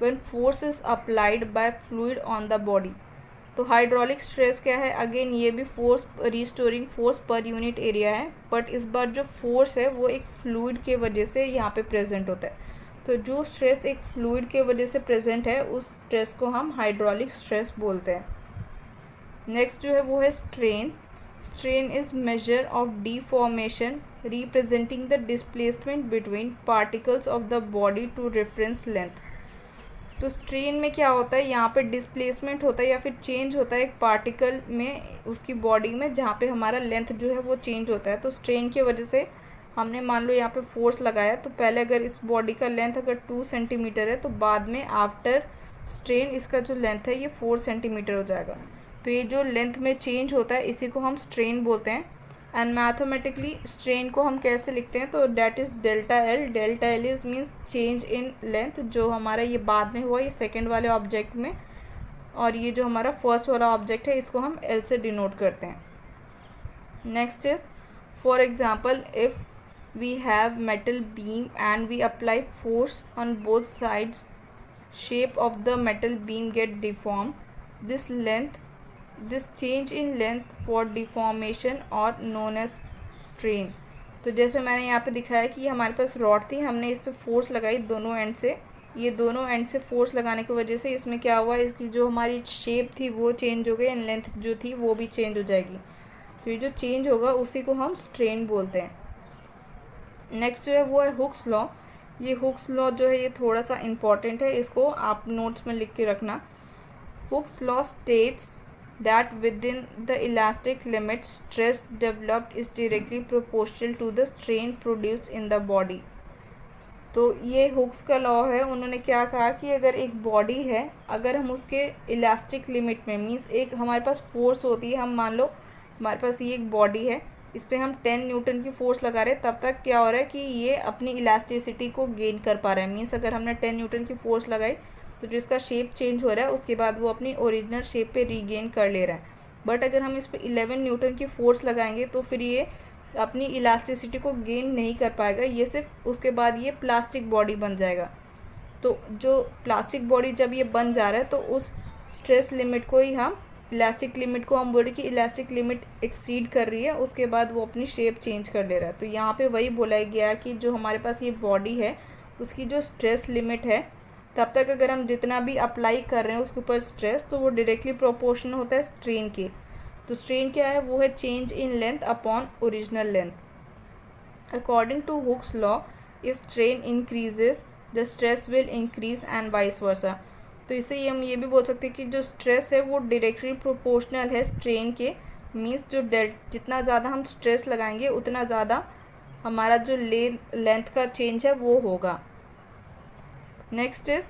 when force is applied by fluid on the body. तो हाइड्रोलिक स्ट्रेस क्या है, अगेन ये भी फोर्स रिस्टोरिंग फोर्स पर unit area है, but इस बार जो फोर्स है वो एक फ्लूइड के वजह से यहाँ पे प्रेजेंट होता है। तो जो स्ट्रेस एक फ्लूइड के वजह से प्रेजेंट है उस स्ट्रेस को हम हाइड्रोलिक स्ट्रेस बोलते हैं। नेक्स्ट जो है वो है strain. Strain is measure of deformation representing the displacement between particles of the body to reference length. तो स्ट्रेन में क्या होता है, यहाँ पे डिस्प्लेसमेंट होता है या फिर चेंज होता है एक पार्टिकल में उसकी बॉडी में, जहाँ पे हमारा लेंथ जो है वो चेंज होता है। तो स्ट्रेन की वजह से हमने मान लो यहाँ पे फोर्स लगाया, तो पहले अगर इस बॉडी का लेंथ अगर 2 सेंटीमीटर है तो बाद में आफ्टर स्ट्रेन इसका जो लेंथ है ये 4 सेंटीमीटर हो जाएगा। तो ये जो लेंथ में चेंज होता है इसी को हम स्ट्रेन बोलते हैं। एंड मैथमेटिकली स्ट्रेन को हम कैसे लिखते हैं, तो that is delta L. Delta L is means change in length, जो हमारा ये बाद में हुआ ये सेकेंड वाले ऑब्जेक्ट में, और ये जो हमारा फर्स्ट वाला ऑब्जेक्ट है इसको हम एल से डिनोट करते हैं। Next is for example if we have metal beam and we apply force on both sides, shape of the metal beam get deformed. This change in length for deformation or known as strain. तो जैसे मैंने यहाँ पे दिखाया कि हमारे पास rod थी, हमने इस पर फोर्स लगाई दोनों एंड से। ये दोनों एंड से फोर्स लगाने की वजह से इसमें क्या हुआ, इसकी जो हमारी शेप थी वो चेंज हो गई एंड लेंथ जो थी वो भी चेंज हो जाएगी। तो ये जो चेंज होगा उसी को हम स्ट्रेन बोलते हैं। नेक्स्ट जो है वो है हुक्स लॉ। ये हुक्स लॉ जो है ये थोड़ा सा इम्पॉर्टेंट है, इसको आप नोट्स में लिख के रखना। Hooke's law states that within the elastic limit stress developed is directly proportional to the strain produced in the body. तो ये हुक्स का लॉ है। उन्होंने क्या कहा कि अगर एक बॉडी है, अगर हम उसके इलास्टिक लिमिट में, मीन्स एक हमारे पास फोर्स होती है, हम मान लो हमारे पास ये एक बॉडी है, इस पर हम 10 न्यूटन की फोर्स लगा रहे हैं, तब तक क्या हो रहा है कि ये अपनी इलास्टिसिटी को गेन कर पा रहा है। मीन्स अगर हमने 10 न्यूटन की फोर्स लगाई तो जिसका शेप चेंज हो रहा है उसके बाद वो अपनी ओरिजिनल शेप पे रीगेन कर ले रहा है। बट अगर हम इस पर 11 न्यूटन की फोर्स लगाएंगे तो फिर ये अपनी इलास्टिसिटी को गेन नहीं कर पाएगा, ये सिर्फ उसके बाद ये प्लास्टिक बॉडी बन जाएगा। तो जो प्लास्टिक बॉडी जब ये बन जा रहा है तो उस स्ट्रेस लिमिट को ही हम, इलास्टिक लिमिट को हम बोले कि इलास्टिक लिमिट एक्सीड कर रही है, उसके बाद वो अपनी शेप चेंज कर ले रहा है। तो यहाँ पे वही बोला गया कि जो हमारे पास ये बॉडी है उसकी जो स्ट्रेस लिमिट है, तब तक अगर हम जितना भी अप्लाई कर रहे हैं उसके ऊपर स्ट्रेस, तो वो डायरेक्टली प्रोपोर्शनल होता है स्ट्रेन के। तो स्ट्रेन क्या है, वो है change in length upon original length. According to Hooke's law, if strain increases the stress will increase and vice versa. तो इससे हम ये भी बोल सकते हैं कि जो स्ट्रेस है वो डायरेक्टली प्रोपोर्शनल है स्ट्रेन के। मीन्स जो जितना ज़्यादा हम स्ट्रेस लगाएंगे उतना ज़्यादा हमारा जो लेंथ का चेंज है वो होगा। Next is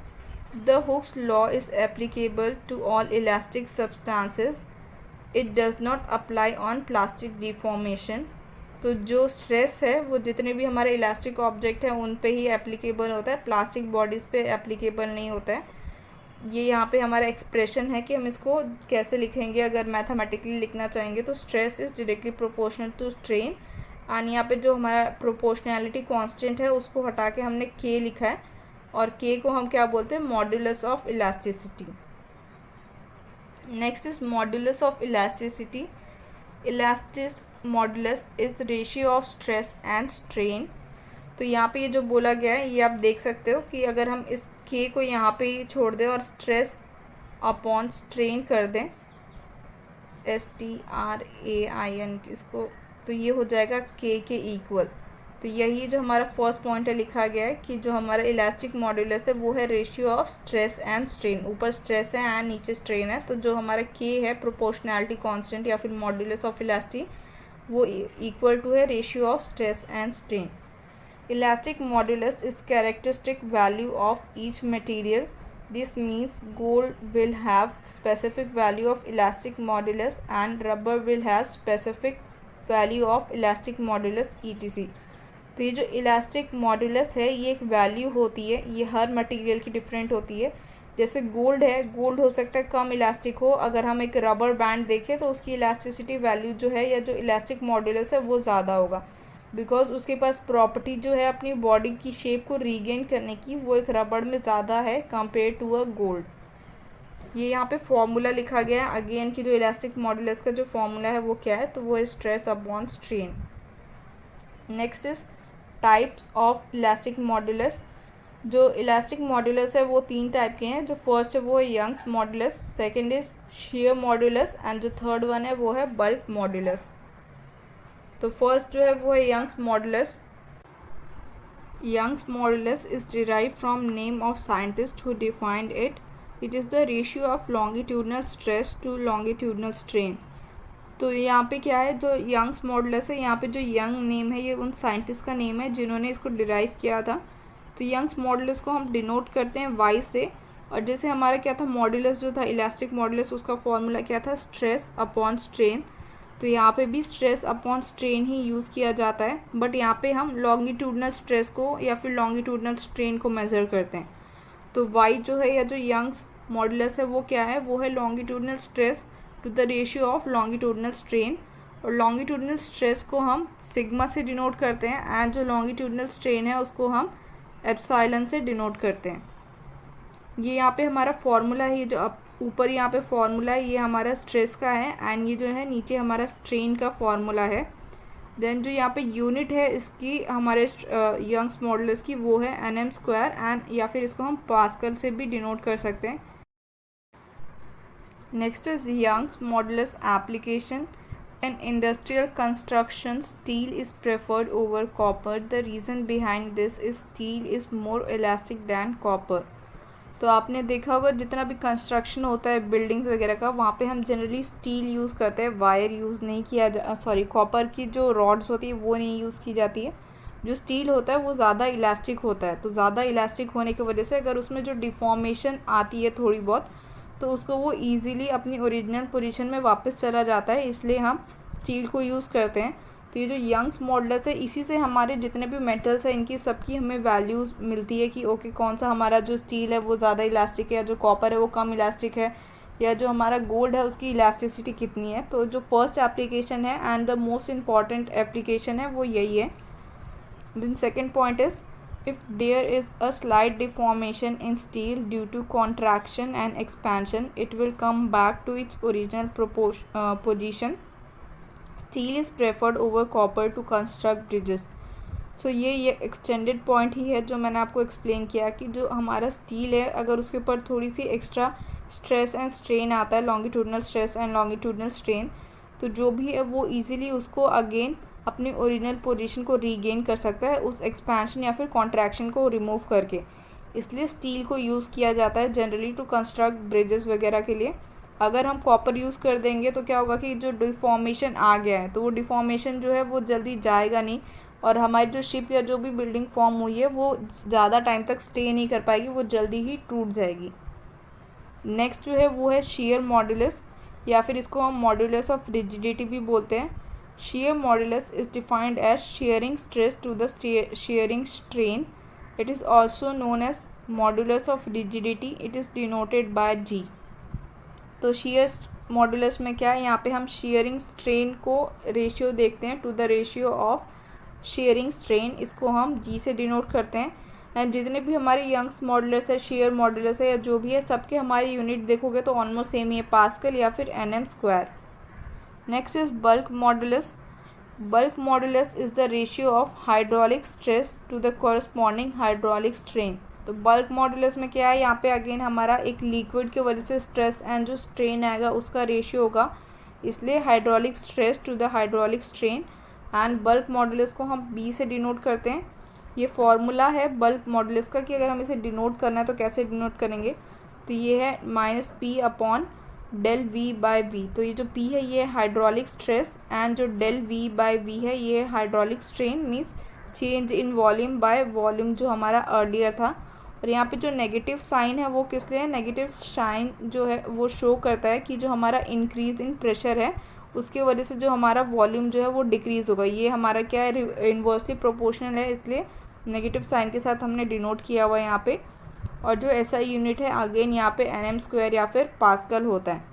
the Hooke's law is applicable to all elastic substances, it does not apply on plastic deformation. तो जो स्ट्रेस है वो जितने भी हमारे इलास्टिक ऑब्जेक्ट हैं उन पे ही एप्लीकेबल होता है, प्लास्टिक बॉडीज़ पे एप्लीकेबल नहीं होता है। ये यहाँ पे हमारा एक्सप्रेशन है कि हम इसको कैसे लिखेंगे। अगर मैथमेटिकली लिखना चाहेंगे तो stress is directly proportional to strain, and यहाँ पे जो हमारा प्रोपोर्शनैलिटी कांस्टेंट है उसको हटा के हमने के लिखा है, और के को हम क्या बोलते हैं, modulus of elasticity. Next is modulus of elasticity. Elastic modulus is ratio of stress and strain. तो यहाँ पे ये जो बोला गया है ये आप देख सकते हो कि अगर हम इस के को यहाँ पे ही छोड़ दें और स्ट्रेस अपॉन स्ट्रेन कर दें, STRAIN इसको, तो ये हो जाएगा के इक्वल। तो यही जो हमारा फर्स्ट पॉइंट है लिखा गया है कि जो हमारा इलास्टिक मॉड्यूलस है वो है ratio of stress and strain. ऊपर स्ट्रेस है एंड नीचे स्ट्रेन है, तो जो हमारा के है प्रोपोर्शनैलिटी कांस्टेंट या फिर मॉड्यूलस ऑफ इलास्टिक, वो इक्वल टू है ratio of stress and strain. Elastic modulus is characteristic value of each material. This means gold will have specific value of elastic modulus and rubber will have specific value of elastic modulus etc. तो ये जो elastic modulus है ये एक value होती है, ये हर material की डिफरेंट होती है। जैसे गोल्ड है, गोल्ड हो सकता है कम इलास्टिक हो, अगर हम एक रबर बैंड देखें तो उसकी इलास्टिसिटी वैल्यू जो है या जो इलास्टिक मॉड्यूलस है वो ज़्यादा होगा, बिकॉज उसके पास प्रॉपर्टी जो है अपनी बॉडी की शेप को रीगेन करने की, वो एक रबड़ में ज़्यादा है कंपेयर टू अ गोल्ड। ये यहाँ पे फॉर्मूला लिखा गया है अगेन कि जो इलास्टिक मॉड्यूलस का जो फॉर्मूला है वो क्या है, तो वो है stress upon strain. Next is types of elastic modulus. जो इलास्टिक मॉड्यूलस है वो 3 टाइप के हैं। जो फर्स्ट है वो है Young's modulus, second is shear modulus, and जो थर्ड वन है वो है बल्क मॉड्यूलस। तो फर्स्ट जो है वो है Young's modulus. Young's modulus is derive from name of scientist who defined it. It is the ratio of longitudinal stress to longitudinal strain. तो यहाँ पे क्या है, जो यंग्स मॉड्यूलस है, यहाँ पे जो यंग नेम है ये उन साइंटिस्ट का नेम है जिन्होंने इसको डिराइव किया था। तो यंग्स मॉड्यूलस को हम डिनोट करते हैं वाई से। और जैसे हमारा क्या था, मॉड्यूलस जो था इलास्टिक मॉड्यूलस, उसका फॉर्मूला क्या था, स्ट्रेस अपॉन स्ट्रेन। तो यहाँ पे भी स्ट्रेस अपॉन स्ट्रेन ही यूज़ किया जाता है, बट यहाँ पे हम लॉन्गिट्यूडनल स्ट्रेस को या फिर लॉन्गिट्यूडनल स्ट्रेन को मेज़र करते हैं। तो वाई जो है या जो यंग्स मॉडुलस है वो क्या है, वो है longitudinal stress to the ratio of longitudinal strain. और लॉन्गिट्यूडनल स्ट्रेस को हम सिग्मा से डिनोट करते हैं एंड जो लॉन्गिट्यूडनल स्ट्रेन है उसको हम एप्सिलॉन से डिनोट करते हैं। ये यहाँ पे हमारा फॉर्मूला है, ये जो ऊपर यहाँ पे फॉर्मूला है ये हमारा स्ट्रेस का है एंड ये जो है नीचे हमारा स्ट्रेन का फॉर्मूला है। देन जो यहाँ पे यूनिट है इसकी हमारे यंग्स मॉडुलस की वो है nm² एंड या फिर इसको हम पास्कल से भी डिनोट कर सकते हैं। Next is Young's modulus application. In industrial construction, steel is preferred over copper. The reason behind this is steel is more elastic than copper. तो आपने देखा होगा जितना भी कंस्ट्रक्शन होता है बिल्डिंग्स वगैरह का, वहाँ पे हम जनरली स्टील यूज़ करते हैं, वायर यूज़ नहीं किया कॉपर की जो रॉड्स होती है वो नहीं यूज़ की जाती है। जो स्टील होता है वो ज़्यादा इलास्टिक होता है, तो ज़्यादा इलास्टिक होने की वजह से अगर उसमें जो डिफॉर्मेशन आती है थोड़ी बहुत, तो उसको वो ईज़िली अपनी ओरिजिनल पोजीशन में वापस चला जाता है, इसलिए हम स्टील को यूज़ करते हैं। तो ये जो यंग्स मॉडुलस है इसी से हमारे जितने भी मेटल्स हैं इनकी सबकी हमें वैल्यूज़ मिलती है कि ओके कौन सा हमारा जो स्टील है वो ज़्यादा इलास्टिक है, या जो कॉपर है वो कम इलास्टिक है, या जो हमारा गोल्ड है उसकी इलास्टिसिटी कितनी है। तो जो फर्स्ट एप्लीकेशन है and the most important application है वो यही है। Then second point is if there is a slight deformation in steel due to contraction and expansion, it will come back to its original position. Steel is preferred over copper to construct bridges. So ये extended point ही है जो मैंने आपको explain किया कि जो हमारा steel है अगर उसके ऊपर थोड़ी सी एक्स्ट्रा स्ट्रेस एंड स्ट्रेन आता है, longitudinal stress and longitudinal strain, तो जो भी है वो इजीली उसको अगेन अपनी ओरिजिनल पोजीशन को रीगेन कर सकता है उस एक्सपेंशन या फिर कॉन्ट्रैक्शन को रिमूव करके। इसलिए स्टील को यूज़ किया जाता है जनरली टू कंस्ट्रक्ट ब्रिजेस वगैरह के लिए। अगर हम कॉपर यूज़ कर देंगे तो क्या होगा कि जो डिफॉर्मेशन आ गया है तो वो डिफॉर्मेशन जो है वो जल्दी जाएगा नहीं, और हमारी जो शिप या जो भी बिल्डिंग फॉर्म हुई है वो ज़्यादा टाइम तक स्टे नहीं कर पाएगी, वो जल्दी ही टूट जाएगी। नेक्स्ट जो है वो है शियर मॉडुलस, या फिर इसको हम मॉडुलस ऑफ रिजिडिटी भी बोलते हैं। Shear modulus is defined as shearing stress to the shearing strain. It is also known as modulus of rigidity. It is denoted by G. तो shear modulus में क्या है, यहाँ पे हम shearing strain को रेशियो देखते हैं, to the ratio of shearing strain, इसको हम G से डिनोट करते हैं। एंड जितने भी हमारे यंग्स मॉडुलस है, शेयर मॉडुलस है या जो भी है, सबके हमारी यूनिट देखोगे तो ऑलमोस्ट सेम ही है, पास्कल या फिर nm²। Next is bulk modulus. Bulk modulus is the ratio of hydraulic stress to the corresponding hydraulic strain. तो bulk modulus में क्या है, यहाँ पे अगेन हमारा एक लिक्विड की वजह से स्ट्रेस एंड जो स्ट्रेन आएगा उसका रेशियो होगा, इसलिए hydraulic stress to the hydraulic strain. And bulk modulus को हम B से डिनोट करते हैं। ये फॉर्मूला है बल्क मॉडुलस का कि अगर हम इसे डिनोट करना है तो कैसे डिनोट करेंगे, तो ये है -P/del V/V। तो ये जो P है ये हाइड्रोलिक स्ट्रेस एंड जो del V/V है ये hydraulic strain, means change in volume by volume जो हमारा अर्लियर था। और यहाँ पे जो नेगेटिव साइन है वो किस लिए है, नेगेटिव साइन जो है वो शो करता है कि जो हमारा इंक्रीज़ इन प्रेशर है उसकी वजह से जो हमारा वॉल्यूम जो है वो डिक्रीज़ होगा। ये हमारा क्या है, इन्वर्सली प्रोपोर्शनल है, इसलिए नेगेटिव साइन के साथ हमने डिनोट किया हुआ है यहाँ पे। और जो SI यूनिट है अगेन यहाँ पे nm² या फिर पास्कल होता है।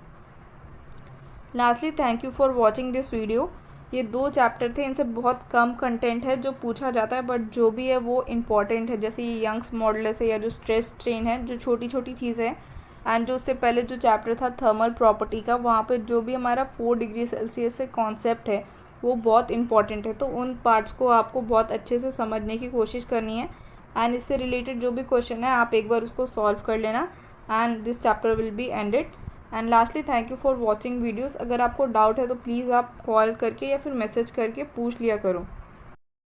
Lastly thank you for watching this video. ये 2 चैप्टर थे, इनसे बहुत कम कंटेंट है जो पूछा जाता है, बट जो भी है वो इम्पॉर्टेंट है। जैसे ये यंग्स मॉडुलस है या जो स्ट्रेस स्ट्रेन है, जो छोटी छोटी चीज़ें हैं। एंड जो उससे पहले जो चैप्टर था थर्मल प्रॉपर्टी का, वहाँ पे जो भी हमारा 4 डिग्री सेल्सियस से कॉन्सेप्ट है वो बहुत इंपॉर्टेंट है। तो उन पार्ट्स को आपको बहुत अच्छे से समझने की कोशिश करनी है। एंड इससे रिलेटेड जो भी क्वेश्चन है आप एक बार उसको सॉल्व कर लेना and this chapter will be ended. And lastly thank you for watching videos. अगर आपको डाउट है तो प्लीज़ आप कॉल करके या फिर मैसेज करके पूछ लिया करो।